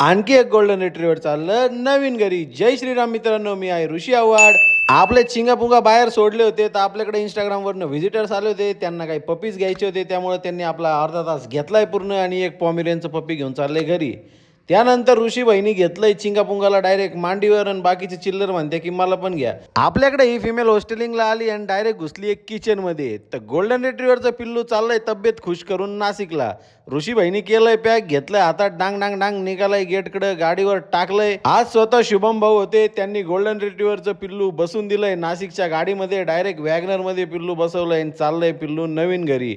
आणखी एक गोल्डन रिट्रीव्हर चाललं नवीन घरी. जय श्रीराम मित्रांनो, मी आहे ऋषी आव्हाड. आपले चिंगापुंगा बाहेर सोडले होते तर आपल्याकडे इंस्टाग्रामवरनं व्हिजिटर्स आले होते. त्यांना काही पपीज घ्यायचे होते, त्यामुळे त्यांनी आपला अर्धा तास घेतलाय पूर्ण आणि एक पॉमेरियनचं पप्पी घेऊन चालले घरी. त्यानंतर ऋषी बहिणी घेतलंय चिंगापुंगाला डायरेक्ट मांडीवर आणि बाकीचे चिल्लर म्हणते की मला पण घ्या. आपल्याकडे ही फिमेल हॉस्टेलिंगला आली आणि डायरेक्ट घुसली एक किचनमध्ये. तर गोल्डन रिट्रीव्हरचं पिल्लू चाललंय तब्येत खुश करून नाशिकला. ऋषी बहिणी केलंय पॅक, घेतलंय हातात, डांग डांग डांग निघालाय गेटकडे, गाडीवर टाकलंय. आज स्वतः शुभम भाऊ होते, त्यांनी गोल्डन रिट्रीव्हरचं पिल्लू बसून दिलंय नाशिकच्या गाडीमध्ये. डायरेक्ट वॅगनरमध्ये पिल्लू बसवलंय आणि चाललंय पिल्लू नवीन घरी.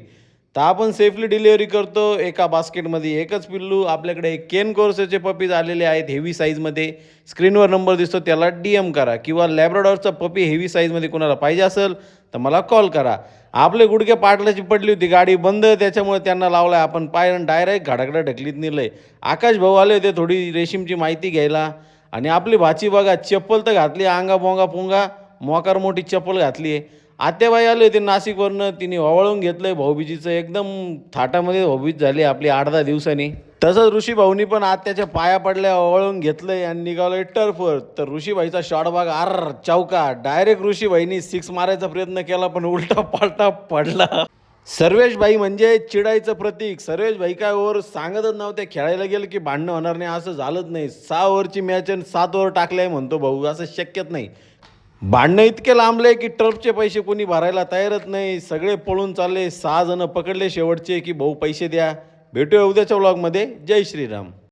तर आपण सेफली डिलिव्हरी करतो. एका बास्केटमध्ये एकच पिल्लू. आपल्याकडे केन कोर्सेचे पपीज आलेले आहेत हेवी साईजमध्ये. स्क्रीनवर नंबर दिसतो, त्याला DM करा. किंवा लॅब्राडॉरचा पपी हेवी साईजमध्ये कोणाला पाहिजे असेल तर मला कॉल करा. आपले गुडघे पाटलाची पडली होती, गाडी बंद, त्याच्यामुळे त्यांना लावलाय आपण पाय डायरेक्ट घाडाकडे ढकलीत नेलंय. आकाश भाऊ आले होते थोडी रेशीमची माहिती घ्यायला. आणि आपली भाची बघा, चप्पल तर घातली, आंगा बोंगा पुंगा मोकार मोठी चप्पल घातली आहे. आत्याबाई आले होते नाशिकवरनं, तिने ओवाळून घेतलंय भाऊबीजीचं. एकदम थाटामध्ये भाऊबीज झाली आपली 8-10 दिवसांनी. तसंच ऋषी भाऊनी पण आत्याच्या पाया पडल्या, ओवाळून घेतलंय आणि निघालोय टर्फवर. तर ऋषीभाईचा शॉट बघा, चौका. डायरेक्ट ऋषीभाईनी 6 मारायचा प्रयत्न केला पण उलटा पालटा पडला. सर्वेश भाई म्हणजे चिडायचं प्रतीक. सर्वेश भाई काय ओव्हर सांगतच नव्हते. खेळायला गेलं की भांडणं होणार नाही असं झालंच नाही. 6 ओव्हरची मॅच आणि 7 ओव्हर टाकले म्हणतो भाऊ, असं शक्यच नाही. भांडणं इतके लांबले की ट्रफचे पैसे कोणी भरायला तयारच नाही. सगळे पळून चालले. 6 जण पकडले शेवटचे की भाऊ पैसे द्या. भेटूया उद्याच्या व्लॉगमध्ये. जय श्रीराम.